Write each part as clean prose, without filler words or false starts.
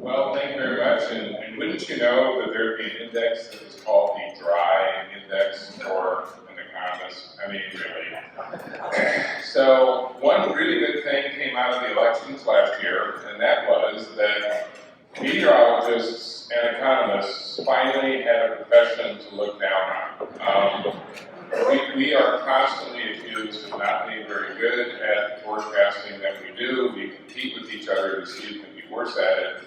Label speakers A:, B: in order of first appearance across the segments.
A: Well, thank you very much. And wouldn't you know that there'd be an index that was called the dry index for an economist? I mean, really. So one really good thing came out of the elections last year, and that was that meteorologists and economists finally had a profession to look down on. We are constantly accused of not being very good at forecasting that we do. We compete with each other to see who can be worse at it.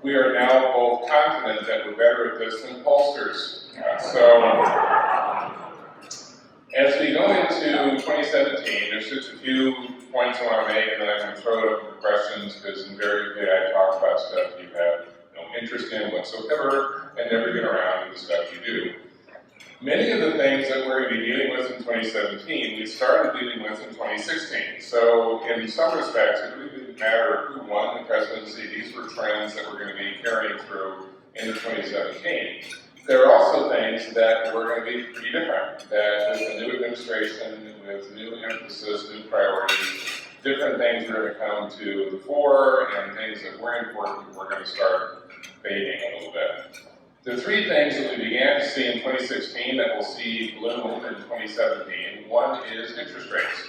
A: We are now both confident that we're better at this than pollsters. So, as we go into 2017, there's just a few points I want to make, and then I'm going to throw it up for questions, because invariably I talk about stuff you have no interest in whatsoever, and never get around to the stuff you do. Many of the things that we're going to be dealing with in 2017, we started dealing with in 2016. So in some respects, it really didn't matter who won the presidency. These were trends that we're going to be carrying through into 2017. There are also things that were going to be pretty different, that with the new administration, with new emphasis, new priorities, different things are going to come to the fore, and things that were important, we're going to start fading a little bit. The three things that we began to see in 2016 that we'll see bloom in 2017, one is interest rates.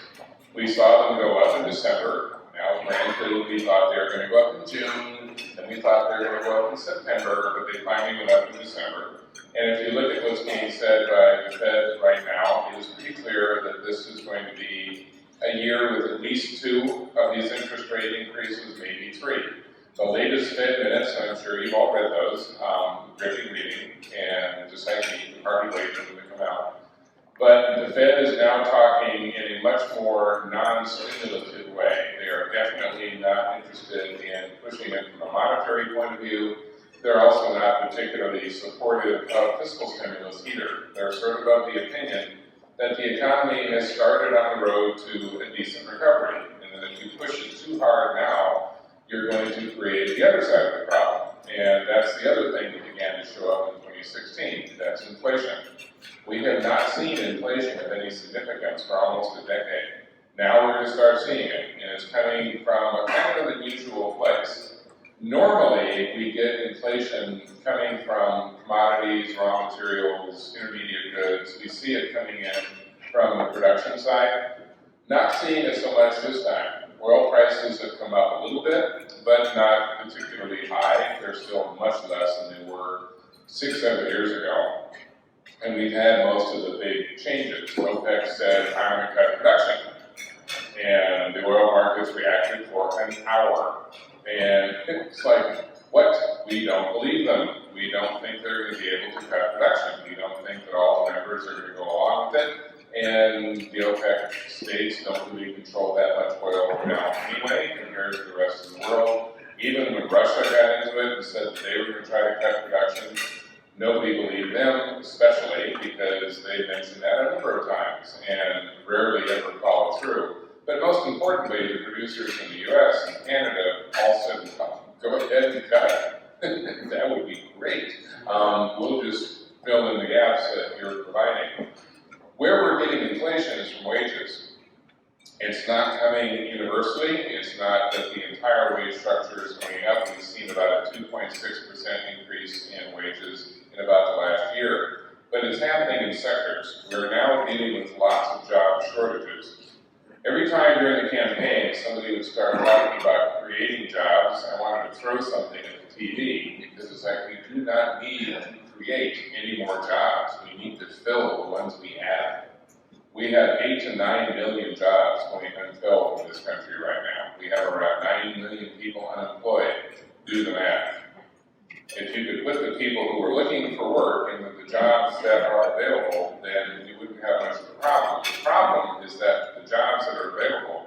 A: We saw them go up in December. Now, granted, we thought they were going to go up in June, and we thought they were going to go up in September, but they finally went up in December. And if you look at what's being said by the Fed right now, it is pretty clear that this is going to be a year with at least 2 of these interest rate increases, maybe 3. The latest Fed minutes, and I'm sure you've all read those, great reading, and just like me, you can hardly wait for them to come out. But the Fed is now talking in a much more non-stimulative way. They are definitely not interested in pushing it from a monetary point of view. They're also not particularly supportive of fiscal stimulus either. They're sort of of the opinion that the economy has started on the road to a decent recovery, and that if you push it too hard now, you're going to create the other side of the problem. And that's the other thing that began to show up in 2016, that's inflation. We have not seen inflation of any significance for almost a decade. Now we're going to start seeing it, and it's coming from a kind of an unusual place. Normally, we get inflation coming from commodities, raw materials, intermediate goods. We see it coming in from the production side. Not seeing it so much this time. Oil prices have come up a little bit, but not particularly high. They're still much less than they were 6-7 years ago. And we've had most of the big changes. OPEC said, I'm going to cut production. And the oil markets reacted for an hour. And it's like, what? We don't believe them. We don't think they're going to be able to cut production. We don't think that all the members are going to go along with it. And the OPEC states don't really control that much oil now anyway, compared to the rest of the world. Even when Russia got into it and said that they were going to try to cut production, nobody believed them, especially because they mentioned that a number of times and rarely ever followed through. But most importantly, the producers in the US and Canada all said, go ahead and cut it. That would be great. We'll just fill in the gaps that you're providing. Where we're getting inflation is from wages. It's not coming universally. It's not that the entire wage structure is going up. We've seen about a 2.6% increase in wages in about the last year. But it's happening in sectors. We're now dealing with lots of job shortages. Every time during the campaign, somebody would start talking about creating jobs, I wanted to throw something at the TV, because it's like, we do not need to create any more jobs. We need to fill the ones we have. We have 8 to 9 million jobs going unfilled in this country right now. We have around 90 million people unemployed. Do the math. If you could put the people who are looking for work into the jobs that are available, then you wouldn't have much of a problem. The problem is that the jobs that are available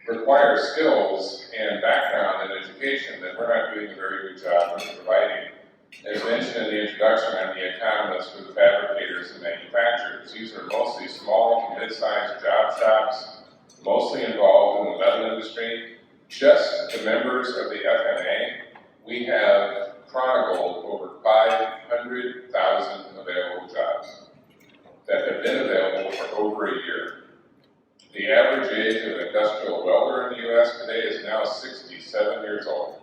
A: require skills and background and education that we're not doing a very good job of providing. As mentioned in the introduction, I'm the economist for the fabricators and manufacturers. These are mostly small to mid-sized job shops, mostly involved in the metal industry. Just the members of the FNA, we have chronicled over 500,000 available jobs that have been available for over a year. The average age of an industrial welder in the U.S. today is now 67 years old.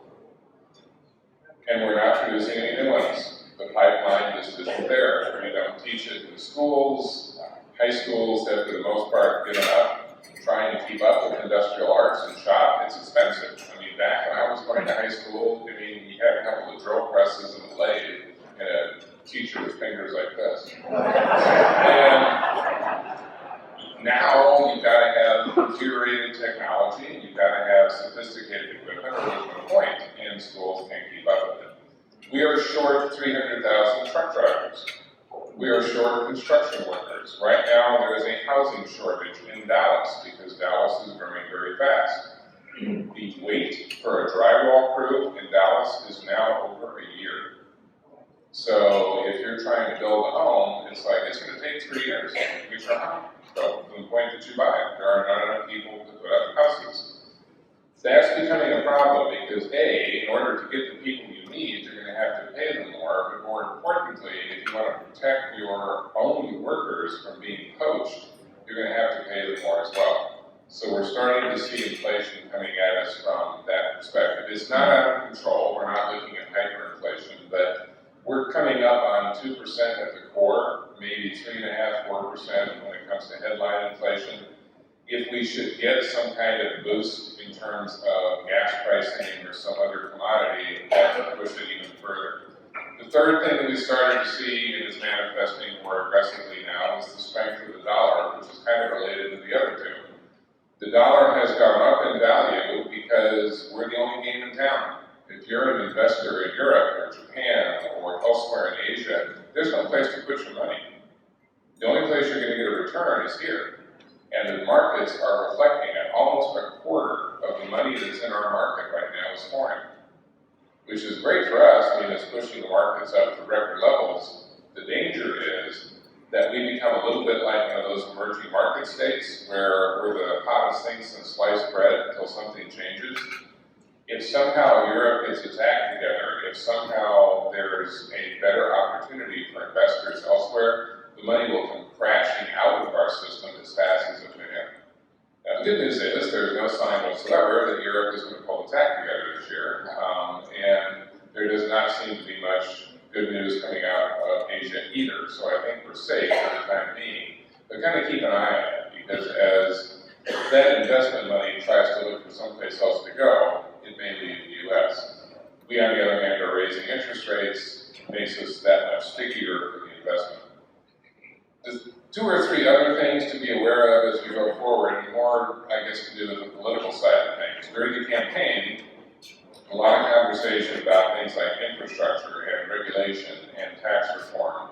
A: and we're not producing any new ones. The pipeline just isn't there. We don't teach it in schools. High schools have, for the most part, given up trying to keep up with industrial arts and shop. It's expensive. I mean, back when I was going to high school, I mean, you had a couple of drill presses and a lathe, and a teacher with fingers like this. And now you've got to have computer-aided technology, and you've got to have sophisticated equipment, or there's no point, and schools can't keep up with it. We are short 300,000 truck drivers. We are short construction workers. Right now, there is a housing shortage in Dallas because Dallas is growing very fast. The wait for a drywall crew in Dallas is now over a year. So if you're trying to build a home, it's like, it's going to take 3 years to get your home built from the point that you buy it. There are not enough people to put up houses. That's becoming a problem because A, in order to get the people you need, you're going to have to pay them more, but more importantly, if you want to protect your own workers from being poached, you're going to have to pay them more as well. So we're starting to see inflation coming at us from that perspective. It's not out of control. We're not looking at hyperinflation, but we're coming up on 2% at the core, maybe 3.5%, 4% when it comes to headline inflation. If we should get some kind of boost in terms of gas pricing or some other commodity, that would push it even further. The third thing that we started to see and is manifesting more aggressively now is the strength of the dollar, which is kind of related to the other two. The dollar has gone up in value because we're the only game in town. If you're an investor in Europe or Japan or elsewhere in Asia, there's no place to put your money. The only place you're going to get a return is here. And the markets are reflecting it. Almost a quarter of the money that's in our market right now is foreign, which is great for us. I mean, it's pushing the markets up to record levels. The danger is that we become a little bit like one of those emerging market states where we're the hottest thing since sliced bread until something changes. If somehow Europe gets its act together, if somehow there's a better opportunity for investors elsewhere, the money will come crashing out of our system as fast as it can. Now, the good news is there's no sign whatsoever that Europe is going to pull its act together this year, and there does not seem to be much good news coming out of Asia either. So I think we're safe for the time being, but kind of keep an eye on it, because as that investment money tries to look for someplace else to go, it may leave the U.S. We, on the other hand, are raising interest rates, makes us that much stickier for the investment. There's 2 or 3 other things to be aware of as we go forward, and more, I guess, to do with the political side of things. During the campaign, a lot of conversation about things like infrastructure and regulation and tax reform.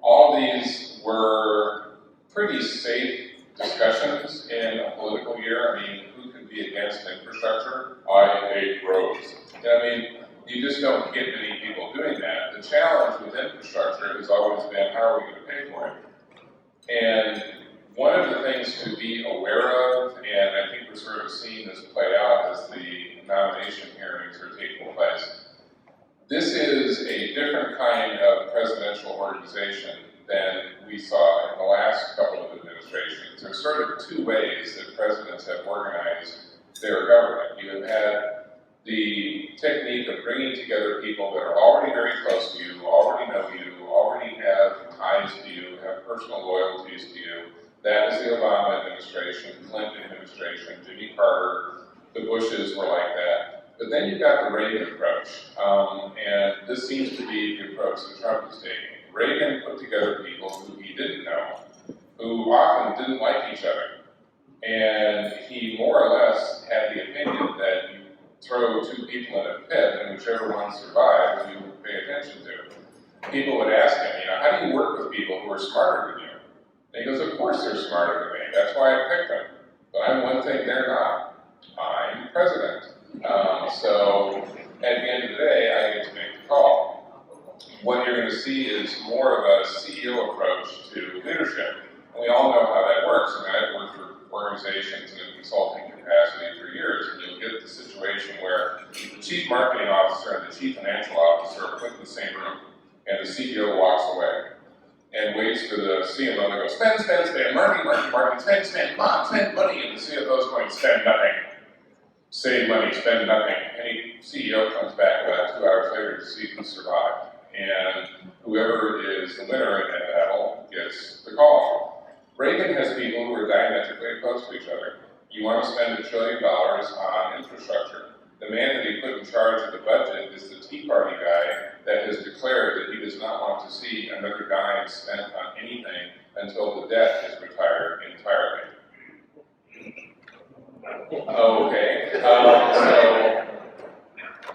A: All these were pretty safe discussions in a political year. I mean, who could be against infrastructure? I hate roads. I mean, you just don't get many people doing that. The challenge with infrastructure has always been, how are we going to pay for it? And one of the things to be aware of, and I think we're sort of seeing this play out as the nomination hearings are taking place, this is a different kind of presidential organization than we saw in the last couple of administrations. There's sort of 2 ways that presidents have organized their government. You have had the technique of bringing together people that are already very close to you, already know you, already have ties to you, have personal loyalties to you. That was the Obama administration, Clinton administration, Jimmy Carter, the Bushes were like that. But then you've got the Reagan approach, and this seems to be the approach that Trump is taking. Reagan put together people who he didn't know, who often didn't like each other. And he more or less had the opinion that you throw 2 people in a pit, and whichever one survives, you pay attention to. People would ask him, how do you work with people who are smarter than you? And he goes, of course they're smarter than me. That's why I picked them. But I'm one thing they're not. I'm president. So at the end of the day, I get to make the call. What you're going to see is more of a CEO approach to leadership. And we all know how that works. I mean, I've worked for organizations in a consulting capacity for years, and you'll get the situation where the chief marketing officer and the chief financial officer are put in the same room, and the CEO walks away and waits for the CMO to go, spend, spend, spend, marketing, spend, spend, come on, spend money, and the CFO is going, spend nothing. save money, spend nothing. Any CEO comes back about 2 hours later to see who survived. And whoever is the winner in that battle gets the call. Reagan has people who are diametrically opposed to each other. You want to spend $1 trillion on infrastructure. The man that he put in charge of the budget is the Tea Party guy that has declared that he does not want to see another dime spent on anything until the debt is retired entirely. Okay, so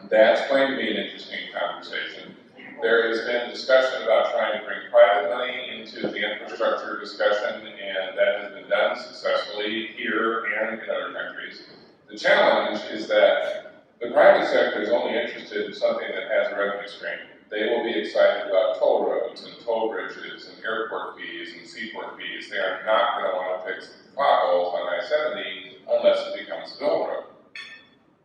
A: that's going to be an interesting conversation. There has been discussion about trying to bring private money into the infrastructure discussion, and that has been done successfully here and in other countries. The challenge is that the private sector is only interested in something that has a revenue stream. They will be excited about toll roads and toll bridges and airport fees and seaport fees. They are not going to want to fix potholes on I-70 unless it becomes a toll road.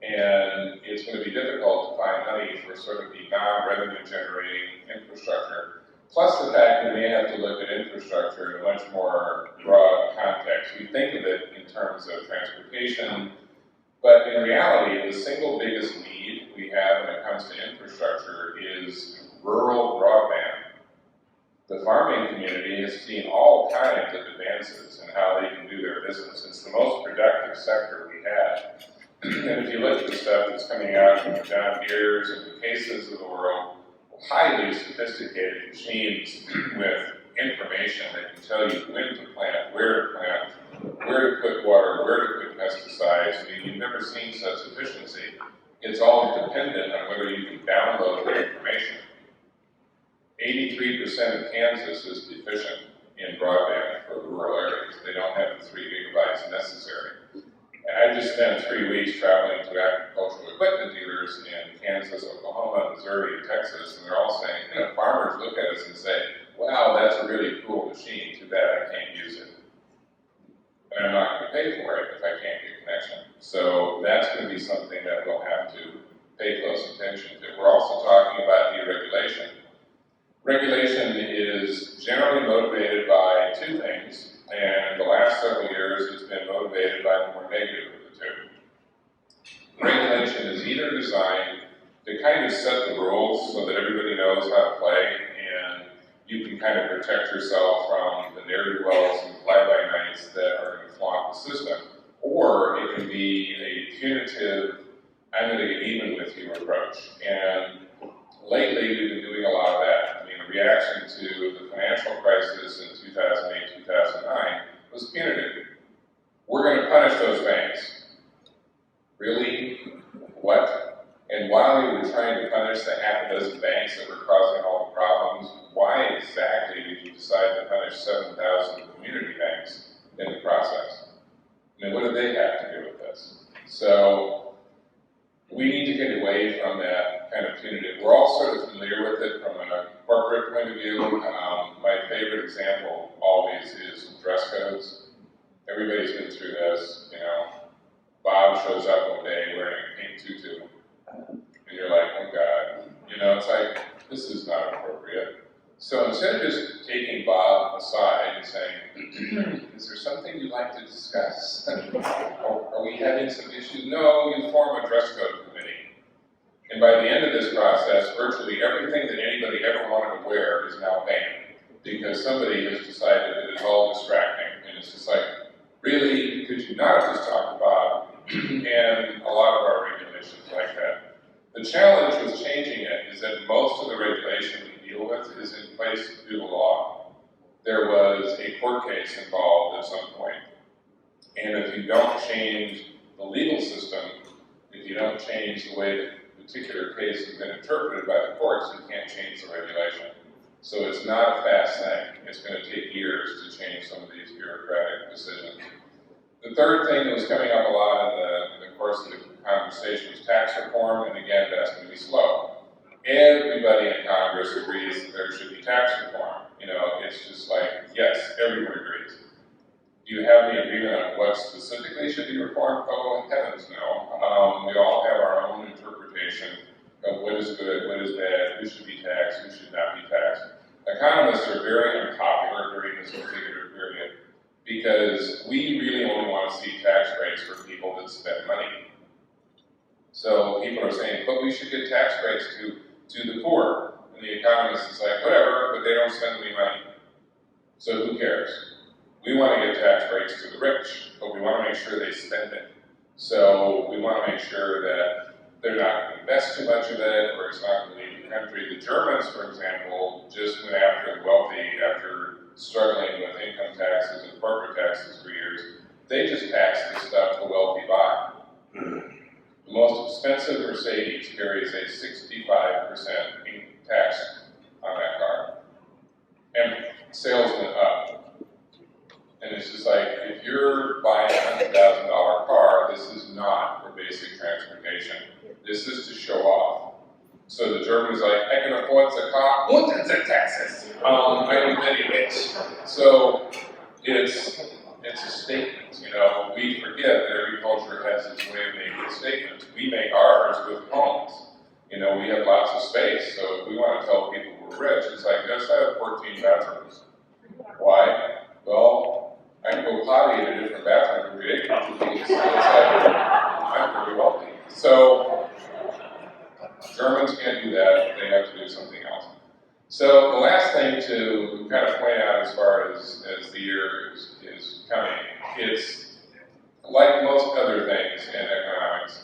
A: And it's going to be difficult to find money for sort of the non-revenue generating infrastructure. Plus the fact that we have to look at infrastructure in a much more broad context. We think of it in terms of transportation, but in reality, the single biggest need we have when it comes to infrastructure is rural broadband. The farming community has seen all kinds of advances in how they can do their business. It's the most productive sector we have. And if you look at the stuff that's coming out from the John Deere's and the Cases of the world, highly sophisticated machines with information that can tell you when to plant, where to plant, where to put water, where to put pesticides. I mean, you've never seen such efficiency. It's all dependent on whether you can download the information. 83% of Kansas is deficient in broadband for rural areas. They don't have the 3 gigabytes necessary. And I just spent 3 weeks traveling to agricultural equipment dealers in Kansas, Oklahoma, Missouri, and Texas, and they're all saying, farmers look at us and say, wow, that's a really cool machine, too bad I can't use it. And I'm not going to pay for it if I can't get connection. So that's going to be something that we'll have to pay close attention to. We're also talking about deregulation. Regulation is generally motivated by 2 things. And the last several years, it's been motivated by the more negative of the 2. Regulation is either designed to kind of set the rules so that everybody knows how to play, and you can kind of protect yourself from the ne'er-do-wells and fly-by-nights that are going to flaunt the system. Or it can be a punitive, I'm going to get even with you approach. And lately, we've been doing a lot of that. I mean, a reaction to the financial crisis in 2008, 2009 was punitive. We're going to punish those banks. Really? What? And while we were trying to punish the half a dozen banks that were causing all the problems, why exactly did you decide to punish 7,000 community banks in the process? I mean, what do they have to do with this? So we need to get away from that kind of punitive. We're all sort of familiar with it from a corporate point of view. My favorite example always is dress codes. Everybody's been through this, Bob shows up one day wearing a pink tutu, and you're like, oh God, it's like, this is not appropriate. So instead of just taking Bob aside and saying, is there something you'd like to discuss? Are we having some issues? No, you form a dress code committee. And by the end of this process, virtually everything that anybody ever wanted to wear is now banned because somebody has decided that it's all distracting. And it's just like, really, could you not have just talked to Bob? And a lot of our regulations like that. The challenge with changing it is that most of the regulation we deal with is in place due to law. There was a court case involved at some point. And if you don't change the legal system, if you don't change the way that a particular case has been interpreted by the courts, you can't change the regulation. So it's not a fast thing. It's going to take years to change some of these bureaucratic decisions. The third thing that was coming up a lot in the course of the conversation was tax reform, and again, that's going to be slow. Everybody in Congress agrees that there should be tax reform. It's just like, yes, everyone agrees. Do you have the agreement on what specifically should be reformed? Oh, heavens no. We all have our own interpretation of what is good, what is bad, who should be taxed, who should not be taxed. Economists are very unpopular during this particular period because we really only want to see tax breaks for people that spend money. So people are saying, but we should get tax breaks to the poor. And the economist is like, whatever, but they don't spend any money. So who cares? We want to get tax breaks to the rich, but we want to make sure they spend it. So we want to make sure that they're not going to invest too much of it, or it's not going to leave the country. The Germans, for example, just went after the wealthy after struggling with income taxes and corporate taxes for years. They just taxed the stuff the wealthy buy. The most expensive Mercedes carries a 65% tax on that car. And sales went up. And it's just like, if you're buying a $100,000 car, this is not for basic transportation. This is to show off. So the German is like, I can afford the car, und the taxes. I am very rich. So it's a statement, you know. We forget that every culture has its way of making statements. We make ours with homes. You know, we have lots of space, so if we want to tell people we're rich, it's like, yes, I have 14 bathrooms. Why? Well, I can go potty in a different bathroom every day because I'm very wealthy. So Germans can't do that, they have to do something else. So the last thing to kind of point out as far as the year is coming, it's like most other things in economics,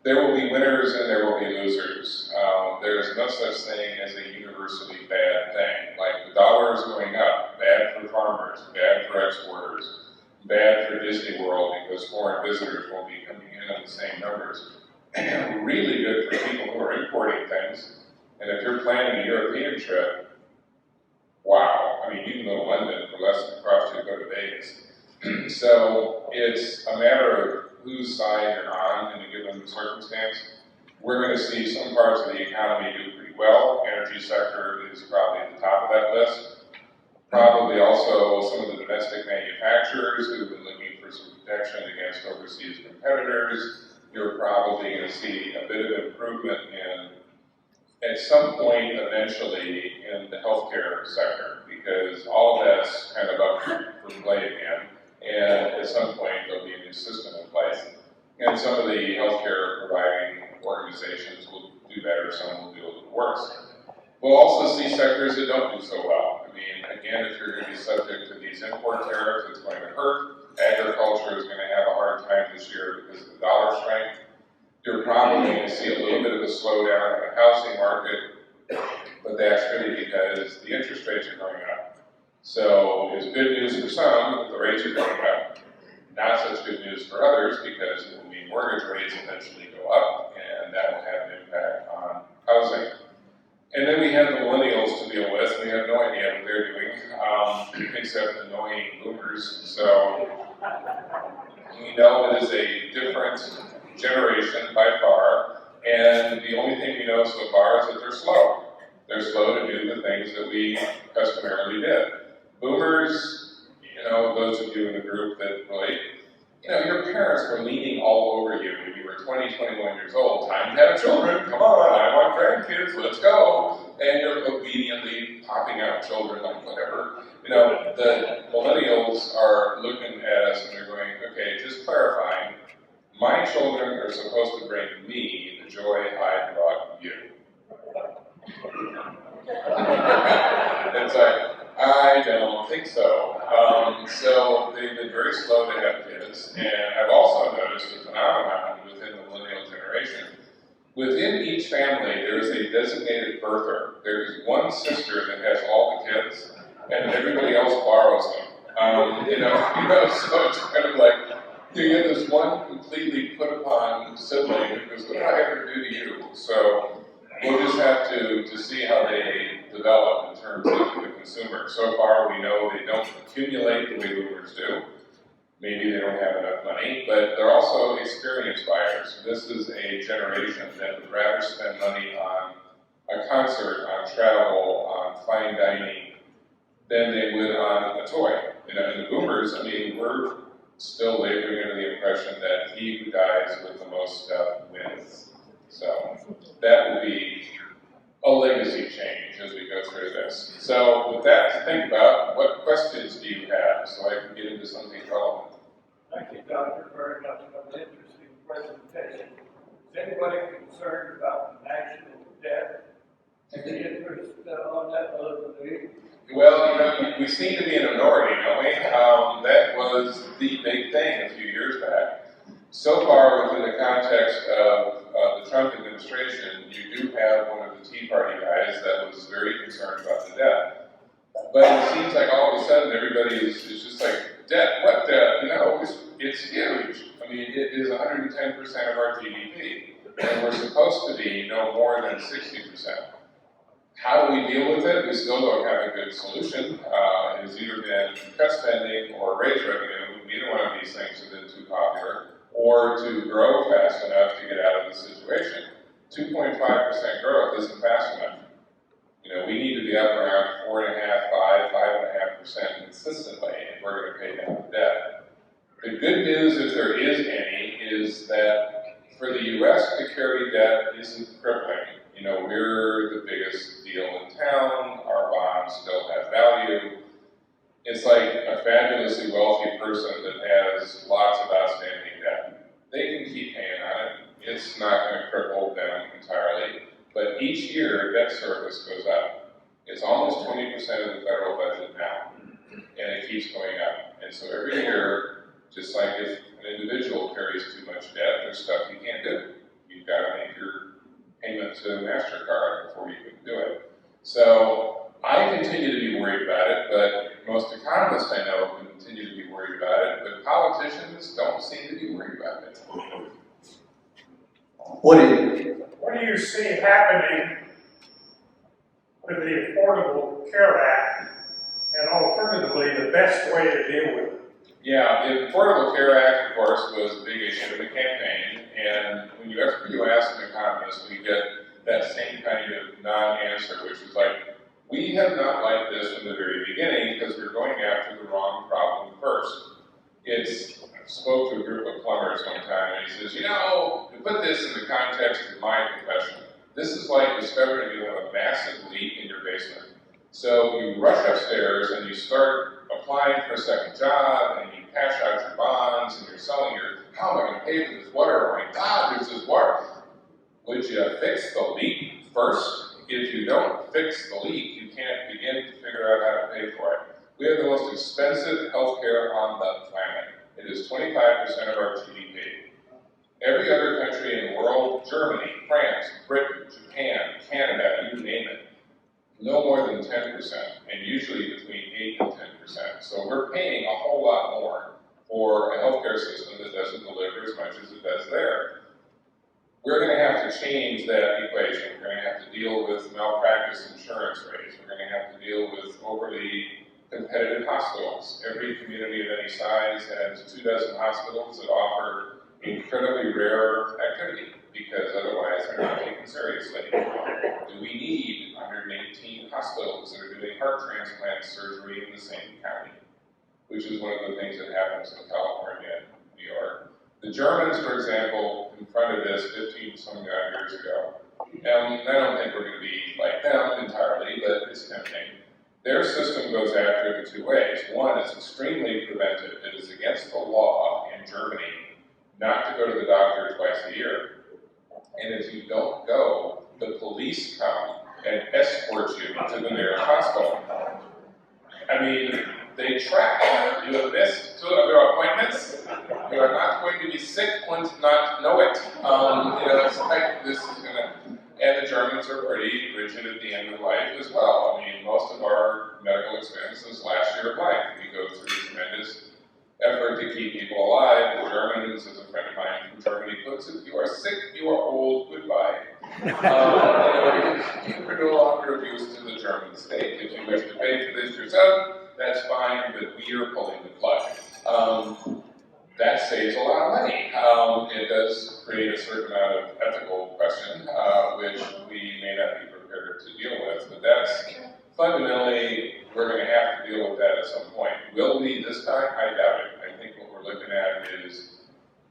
A: there will be winners and there will be losers. There's no such thing as a universally bad thing. Like the dollar is going up, bad for farmers, bad for exporters, bad for Disney World because foreign visitors won't be coming in the same numbers. And really good for people who are importing things. And if you're planning a European trip, wow, I mean, you can go to London for less than it costs you to go to Vegas. So it's a matter of whose side you're on in a given circumstance. We're going to see some parts of the economy do pretty well. Energy sector is probably at the top of that list. Probably also some of the domestic manufacturers who've been looking for some protection against overseas competitors. You're probably going to see a bit of improvement at some point eventually in the healthcare sector, because all of that's kind of up for play again, and at some point there'll be a new system in place. And some of the healthcare providing organizations will do better, some will do a little worse. We'll also see sectors that don't do so well. I mean, again, if you're going to be subject to these import tariffs, it's going to hurt. Agriculture is going to have a hard time this year because of the dollar strength. You're probably going to see a little bit of a slowdown in the housing market, but that's really because the interest rates are going up. So it's good news for some that the rates are going up. Not such good news for others because it will mean mortgage rates eventually go up, and that will have an impact on housing. And then we have the millennials to deal with. We have no idea what they're doing, except annoying boomers. So we know it is a different generation by far, and the only thing we know so far is that they're slow. They're slow to do the things that we customarily did. Boomers, you know, those of you in the group that relate, you know, your parents were leaning all over you when you were 20, 21 years old. Time to have children, come on, I want grandkids, let's go. And you're obediently popping out children like whatever. You know, the millennials are looking at us and they're going, okay, just clarifying, my children are supposed to bring me the joy I brought you. It's like, I don't think so. So they've been very slow to have kids, and I've also noticed a phenomenon within the millennial generation. Within each family, there is a designated birther. There is one sister that has all the kids, and everybody else borrows them. You know, so it's kind of like, you get this one completely put upon sibling who goes, what did I ever do to you? So we'll just have to see how they develop in terms of the consumer. So far, we know they don't accumulate the way boomers do. Maybe they don't have enough money, but they're also experienced buyers. This is a generation that would rather spend money on a concert, on travel, on fine dining, than they would on a toy. You know, and the boomers, I mean, we're still living under the impression that he who dies with the most stuff wins. So that will be a legacy change as we go through this. So with that to think about, what questions do you have so I can get into something relevant?
B: Thank you, Doctor, very much for an interesting presentation. anybody concerned about the national debt? Any interest on that other than me?
A: Well, we seem to be in a minority, don't we? That was the big thing a few years back. So far, within the context of the Trump administration, you do have one of the Tea Party guys that was very concerned about the debt. But it seems like all of a sudden everybody is just like, debt, what debt? It's huge. I mean, it is 110% of our GDP, and we're supposed to be no more than 60%. How do we deal with it? We still don't have a good solution. It has either been cut spending or raise revenue. Neither one of these things have been too popular, or to grow fast enough to get out of the situation. 2.5% growth isn't fast enough. We need to be up around 4.5%, 5.5% consistently if we're going to pay down the debt. The good news, if there is any, is that for the U.S. to carry debt isn't crippling. We're the biggest deal in town. Our bonds still have value. It's like a fabulously wealthy person that has lots of outstanding debt. They can keep paying on it. It's not going to cripple them entirely. But each year, debt service goes up. It's almost 20% of the federal budget now, and it keeps going up. And so every year, just like if an individual carries too much debt, there's stuff you can't do. You've got to make your payment to MasterCard before you can do it. So I continue to be worried about it, but most economists I know continue to be worried about it, but politicians don't seem to be worried about it.
C: What do you see happening with the Affordable Care Act, and alternatively, the best way to deal with it?
A: Yeah, the Affordable Care Act, of course, was a big issue in the campaign, and when you ask an economist, we get that same kind of non-answer, which is like, we have not liked this from the very beginning because we're going after the wrong problem first. I spoke to a group of plumbers one time, and he says, to put this in the context of my profession, this is like discovering you have a massive leak in your basement. So you rush upstairs and you start applying for a second job, and you cash out your bonds, and you're selling how am I going to pay for this water? Oh my God, there's this water. Would you fix the leak first? If you don't fix the leak, you can't begin to figure out how to pay for it. We have the most expensive healthcare on the planet. It is 25% of our GDP. Every other country in the world, Germany, France, Britain, Japan, Canada, you name it, no more than 10%, and usually between 8 and 10%. So we're paying a whole lot more for a healthcare system that doesn't deliver as much as it does there. We're going to have to change that equation. We're going to have to deal with malpractice insurance rates. We're going to have to deal with overly competitive hospitals. Every community of any size has 24 hospitals that offer incredibly rare activity, because otherwise they're not taken seriously. Do we need 118 hospitals that are doing heart transplant surgery in the same county? Which is one of the things that happens in California and New York. The Germans, for example, confronted this 15-some years ago. And I don't think we're going to be like them entirely, but it's tempting. Their system goes after it in two ways. One, it's extremely preventive. It is against the law in Germany not to go to the doctor twice a year. And if you don't go, the police come and escort you to the nearest hospital. I mean, they track. You have missed 2 of your appointments. You are not going to be sick and not know it. It's like this is going to. And the Germans are pretty rigid at the end of life as well. I mean, most of our medical expense is last year of life. We go through tremendous effort to keep people alive. The Germans, as a friend of mine from Germany puts it, you are sick, you are old, goodbye. You are no longer used to the German state. If you wish to pay for this yourself, that's fine, but we are pulling the plug. That saves a lot of money. It does create a certain amount of ethical question, which we may not be prepared to deal with, but that's fundamentally, we're going to have to deal with that at some point. Will we this time? I doubt it. I think what we're looking at is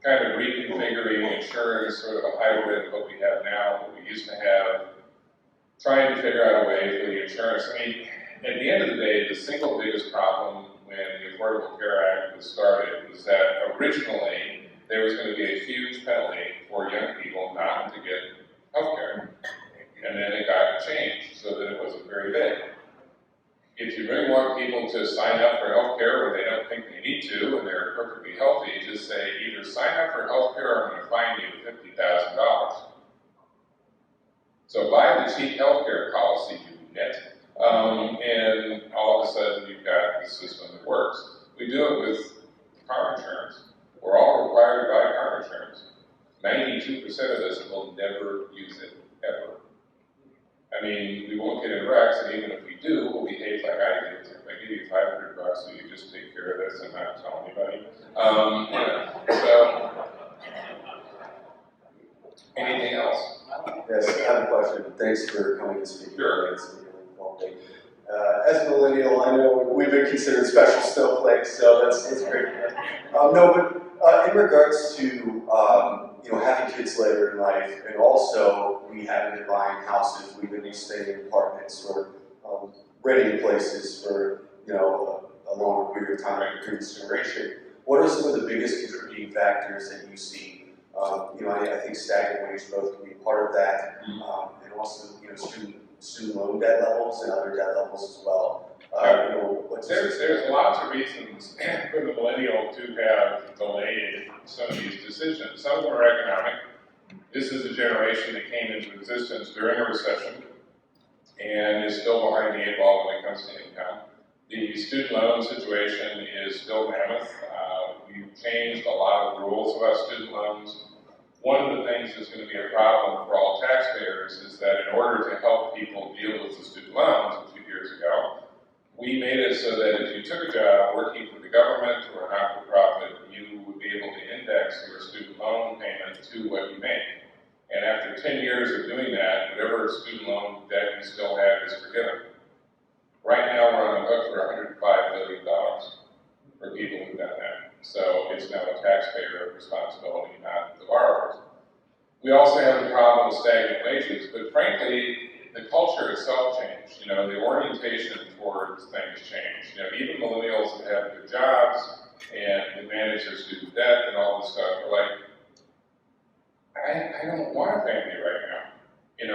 A: kind of reconfiguring insurance, sort of a hybrid of what we have now, what we used to have, trying to figure out a way for the insurance. I mean, at the end of the day, the single biggest problem when the Affordable Care Act was started was that originally there was going to be a huge penalty for young people not people to sign up for healthcare when they don't think they need to and they're perfectly healthy, just say either sign up for healthcare or I'm going to fine you $50,000. So buy the cheap healthcare policy, you nit, and all of a sudden you've got the system that works. We do it with car insurance. We're all required to buy car insurance. 92% of us will never use it, ever. I mean, we won't get in wrecks, and even if we do, we'll behave like I did. If I give you $500, so you just take care of this and not tell anybody. So, anything else?
D: Yes, I have a question. Thanks for coming to speak.
A: Sure.
D: It's really informative. As a millennial, I know we've been considered special snowflakes, so that's great. In regards to having kids later in life, and also we haven't been buying houses, we've been staying in apartments or renting places for a longer period of time in the previous generation. What are some of the biggest contributing factors that you see? I think stagnant wage growth can be part of that, and also student loan debt levels and other debt levels as well.
A: There's lots of reasons for the millennial to have delayed some of these decisions. Some of them are economic. This is a generation that came into existence during a recession and is still behind the 8 ball when it comes to income. The student loan situation is still mammoth. We've changed a lot of the rules about student loans. One of the things that's going to be a problem for all taxpayers is that in order to help people deal with the student loans a few years ago, we made it so that if you took a job working for the government or a not-for-profit, you would be able to index your student loan payment to what you make. And after 10 years of doing that, whatever student loan debt you still have is forgiven. Right now, we're on the hook for $105 billion for people who've done that. So it's now a taxpayer responsibility, not the borrowers. We also have the problem with stagnant wages, but frankly, the culture itself changed. The orientation towards things changed. Even millennials that have good jobs and who manage their student debt and all this stuff are like, I don't want a family right now.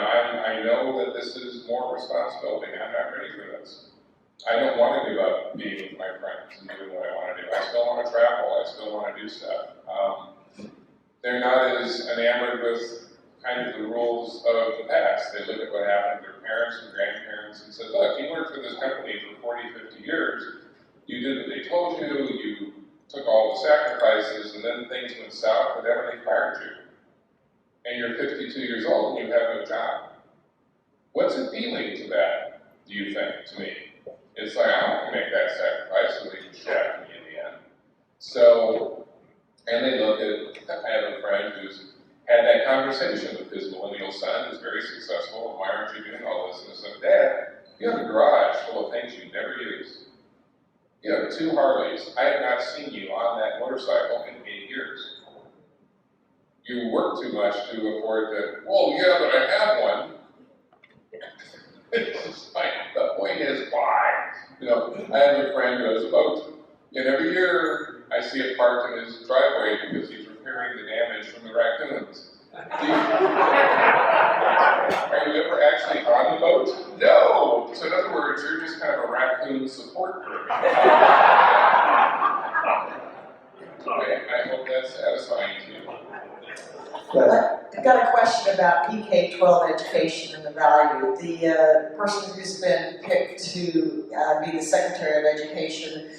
A: I know that this is more responsibility. I'm not ready for this. I don't want to give up being with my friends and doing what I want to do. I still want to travel. I still want to do stuff. They're not as enamored with kind of the rules of the past. They look at what happened to their parents and grandparents and said, look, you worked for this company for 40, 50 years. You did what they told you. You took all the sacrifices, and then things went south, and then they fired you. And you're 52 years old, and you have no job. What's appealing to that, do you think, to me? It's like, I don't want to make that sacrifice so they can shaft me in the end. So, and they look at, I have a friend who's had that conversation with his millennial son, who's very successful, and why aren't you doing all this? And I said, Dad, you have a garage full of things you never use. You have 2 Harleys. I have not seen you on that motorcycle in 8 years. You work too much to afford to, well, yeah, but I have one. It's just like, the point is, why? I have a friend who has a boat, and every year I see it parked in his driveway because he's repairing the damage from the raccoons. Are you ever actually on the boat? No! So in other words, you're just kind of a raccoon support group. I hope that's satisfying to you.
E: I've got a question about PK-12 education and the value. The person who's been picked to be the Secretary of Education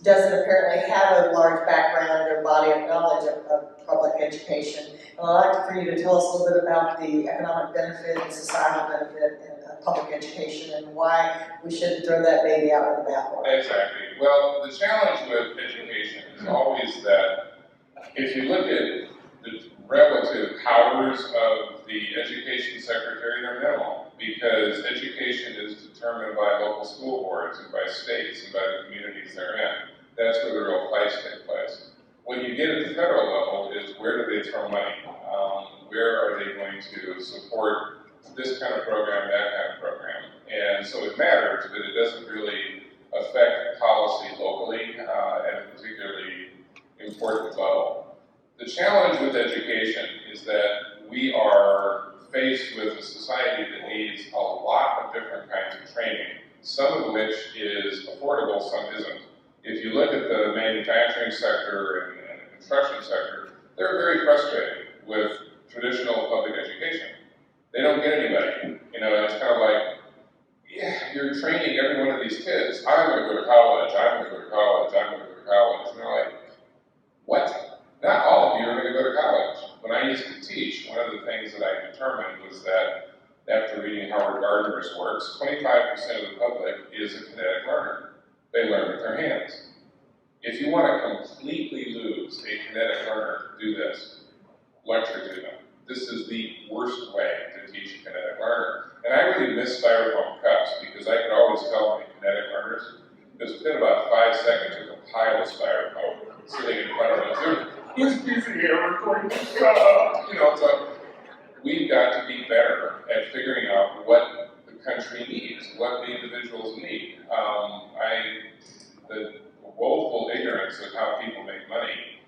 E: doesn't apparently have a large background or body of knowledge of public education. And I'd like for you to tell us a little bit about the economic benefit and societal benefit in public education and why we shouldn't throw that baby out with the bathwater.
A: Exactly. Well, the challenge with education is always that if you look at the relative powers of the education secretary, they're minimal, because education is determined by local school boards and by states and by the communities they're in. That's where the real fights take place. When you get at the federal level is where do they throw money? Where are they going to support this kind of program, that kind of program? And so it matters, but it doesn't really affect policy locally at a particularly important level. The challenge with education is that we are faced with a society that needs a lot of different kinds of training some of which is affordable, some isn't. If you look at the manufacturing sector and the construction sector, they're very frustrated with traditional public education. They don't get anybody. You know, it's kind of like, yeah, you're training every one of these kids. I'm going to go to college, I'm going to go to college, I'm going to go to college. And they're like, what? Not all of you are going to go to college. When I used to teach, one of the things that I determined was that after reading Howard Gardner's works, 25% of the public is a kinetic learner. They learn with their hands. If you want to completely lose a kinetic learner, do this. Lecture to them. This is the worst way to teach a kinetic learner. And I really miss styrofoam cups because I could always tell my kinetic learners, because within about 5 seconds there's a pile of styrofoam sitting in front of us. Who's busy here? We're going to stop. You know, so we've got to be better at figuring out what the country needs, what the individuals need. The woeful ignorance of how people make money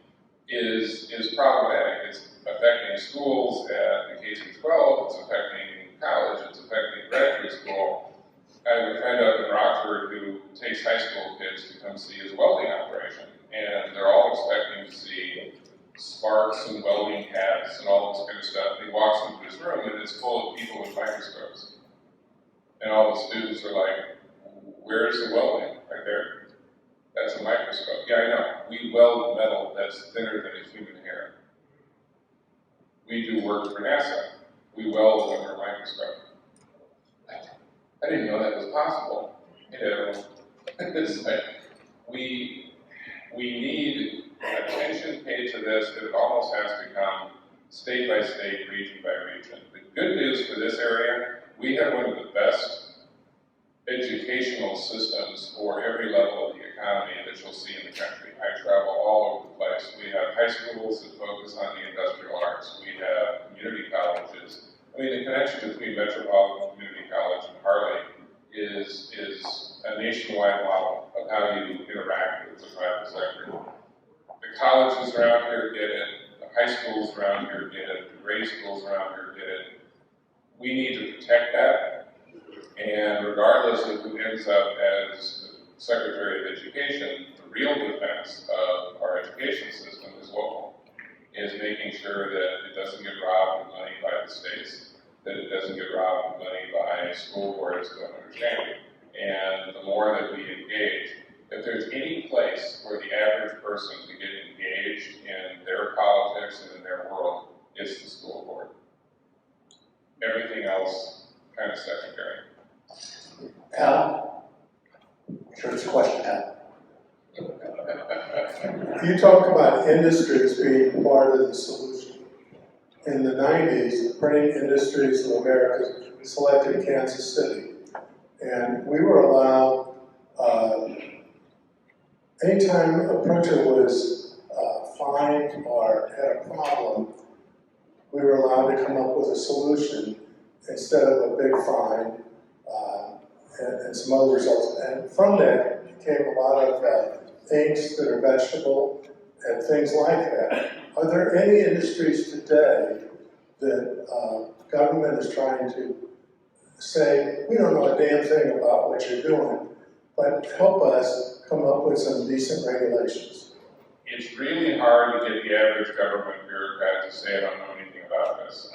A: is problematic. It's affecting schools at the K-12, it's affecting college, it's affecting graduate school. I have a friend up in Rockford who takes high school kids to come see his welding operation, and they're all expecting to see sparks and welding hats and all this kind of stuff. He walks into his room and it's full of people with microscopes. And all the students are like, where's the welding? Right there. That's a microscope. Yeah, I know. We weld metal that's thinner than a human hair. We do work for NASA. We weld under a microscope. I didn't know that was possible. You know, it's like, we need attention paid to this, but it almost has to come state by state, region by region. The good news for this area, we have one of the best educational systems for every level of the economy that you'll see in the country. I travel all over the place. We have high schools that focus on the industrial arts. We have community colleges. I mean, the connection between Metropolitan Community College and Harley is a nationwide model of how you interact with the private sector. The colleges around here get it. The high schools around here get it. The grade schools around here get it. We need to protect that. And regardless of who ends up as Secretary of Education, the real defense of our education system is local, is making sure that it doesn't get robbed of money by the states, that it doesn't get robbed of money by school boards that don't understand it. And the more that we engage, if there's any place where the average person can get engaged in their politics and in their world, it's the school board. Everything else kind of secondary.
F: Al? Sure, it's a question, Al.
G: You talk about industries being part of the solution. In the 90s, the printing industries of America selected Kansas City. And we were allowed, anytime a printer was fined or had a problem, we were allowed to come up with a solution instead of a big fine and some other results. And from that came a lot of inks that are vegetable and things like that. Are there any industries today that government is trying to say, we don't know a damn thing about what you're doing, but help us come up with some decent regulations?
A: It's really hard to get the average government bureaucrat to say, I don't know anything about this.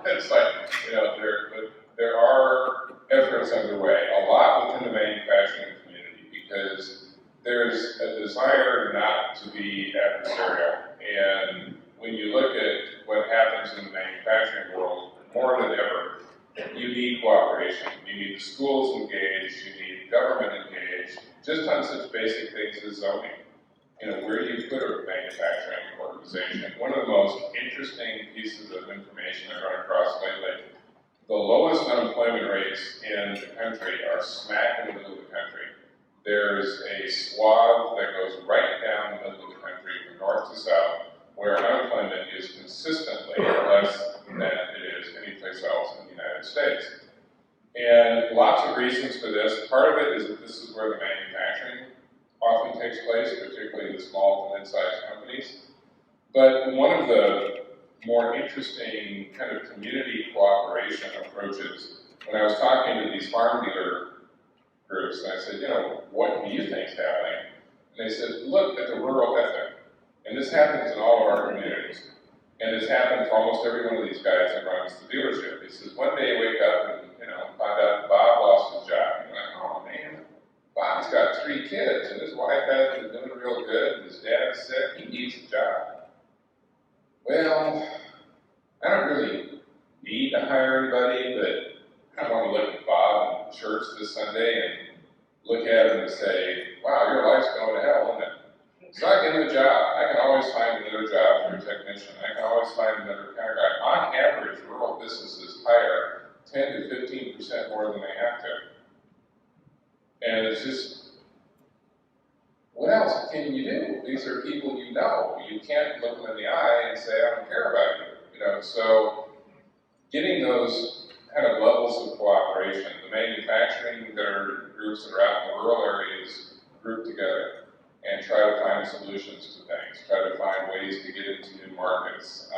A: It's like, you know, there are efforts underway, a lot within the manufacturing community, because there's a desire not to be adversarial. And when you look at what happens in the manufacturing world, more than ever, you need cooperation. You need the schools engaged, you need government engaged, just on such basic things as zoning. You know, where do you put a manufacturing organization? One of the most interesting pieces of information I run across lately, the lowest unemployment rates in the country are smack in the middle of the country. There's a swath that goes right down the middle of the country from north to south, where unemployment is consistently less than it is anyplace else in the United States. And lots of reasons for this. Part of it is that this is where the manufacturing often takes place, particularly the small to mid-sized companies. But one of the more interesting kind of community cooperation approaches, when I was talking to these farm dealer groups, and I said, what do you think's happening? And they said, look at the rural ethic. And this happens in all of our communities. And it's happened to almost every one of these guys that runs the dealership. He says, one day you wake up and, find out Bob lost his job. You're like, oh man, Bob's got 3 kids, and his wife hasn't been doing real good, and his dad is sick, he needs a job. Well, I don't really need to hire anybody, but I want to look at Bob in church this Sunday and look at him and say, wow, your life's going to hell, isn't it? So I give him a job. I can always find another job for a technician. I can always find another kind of guy. On average, rural businesses hire 10 to 15% more than they have to. And it's just, what else can you do? These are people you know. You can't look them in the eye and say, I don't care about you. So getting those kind of levels of cooperation, the manufacturing groups that are out in the rural areas group together and try to find solutions to things, try to find ways to get into new markets,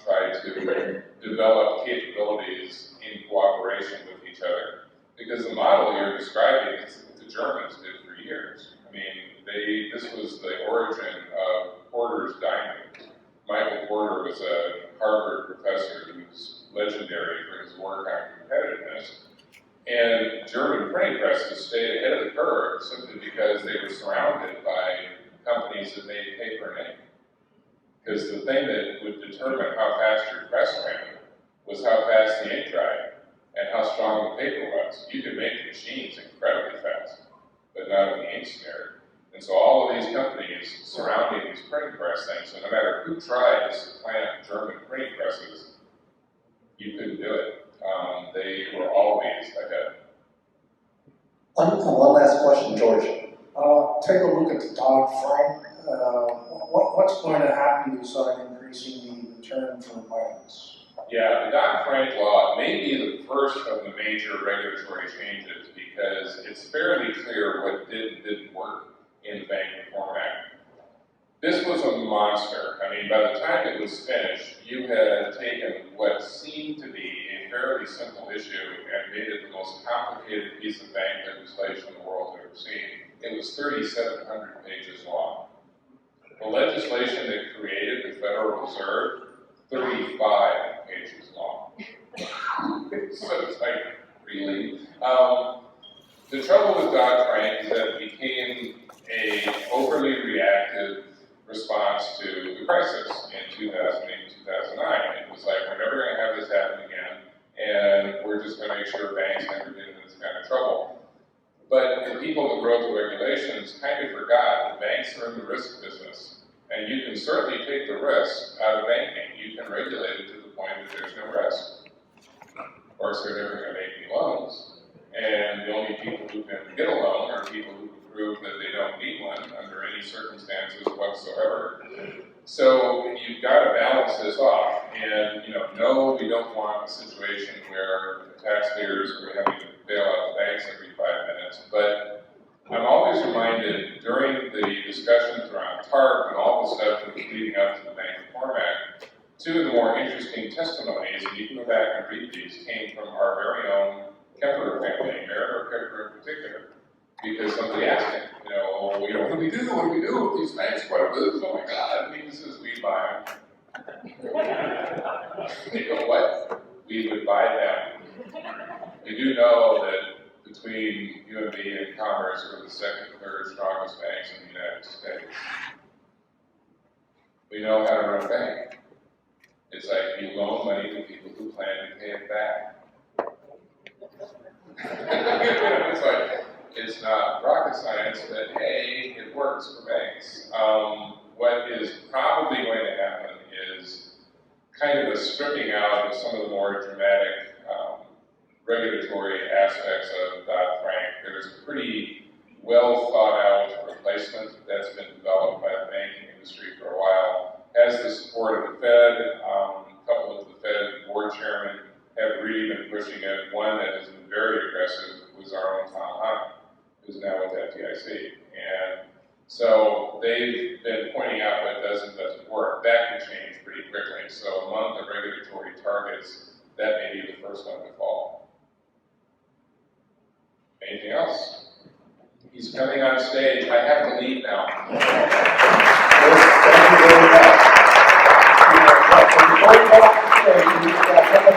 A: try to develop capabilities in cooperation with each other. Because the model you're describing is what the Germans did for years. I mean, this was the origin of Porter's diamond. Michael Porter was a Harvard professor who's legendary for his work on competitiveness. And German printing presses stayed ahead of the curve simply because they were surrounded by companies that made paper and ink. Because the thing that would determine how fast your press ran was how fast the ink dried and how strong the paper was. You could make machines incredibly fast, but not if the ink snared. And so all of these companies surrounding these printing press things, so no matter who tried to supplant German printing presses, you couldn't do it. They were always ahead.
F: One last question, George. Take a look at the Dodd-Frank. What's going to happen besides increasing the return for banks?
A: Yeah, the Dodd-Frank law may be the first of the major regulatory changes because it's fairly clear what did and didn't work in the Bank Reform Act. This was a monster. I mean, by the time it was finished, you had taken what seemed to be a fairly simple issue and made it the most complicated piece of bank legislation the world had ever seen. It was 3,700 pages long. The legislation that created the Federal Reserve, 35 pages long. So it's like, really? The trouble with Dodd-Frank is that it became an overly reactive response to the crisis in 2008 and 2009. It was like, we're never going to have this happen again, and we're just going to make sure banks never get into this kind of trouble. But the people that wrote the regulations kind of forgot that banks are in the risk business, and you can certainly take the risk out of banking. You can regulate it to the point that there's no risk. Of course, they're never going to make any loans, and the only people who can get a loan are people who can prove that they don't need one under any circumstances whatsoever. So you've got to balance this off, and no, we don't want a situation where taxpayers are having to bail out the banks every 5 minutes, but I'm always reminded during the discussions around TARP and all the stuff that was leading up to the Bank Reform Act, two of the more interesting testimonies, and you can go back and read these, came from our very own Kepler family, Mayor Kepler in particular, because somebody asked him, what do we do? What do we do with these banks? What are those? Oh my God. And he says, we buy them. They go, what? We would buy them. We do know that between you and me and Commerce, we're the second, third strongest banks in the United States. We know how to run a bank. It's like you loan money to people who plan to pay it back. It's like, it's not rocket science, but hey, it works for banks. What is probably going to happen is kind of a stripping out of some of the more dramatic regulatory aspects of Dodd-Frank. There's a pretty well thought out replacement that's been developed by the banking industry for a while. Has the support of the Fed. A couple of the Fed board chairmen have really been pushing it. One that has been very aggressive was our own Tom Hunt, who's now with FDIC. And so they've been pointing out what doesn't work. That can change pretty quickly. So among the regulatory targets, that may be the first one to fall. Anything else? He's coming on stage. I have to leave now.
D: Thank you very much.
F: Before you go off the stage, we've got a couple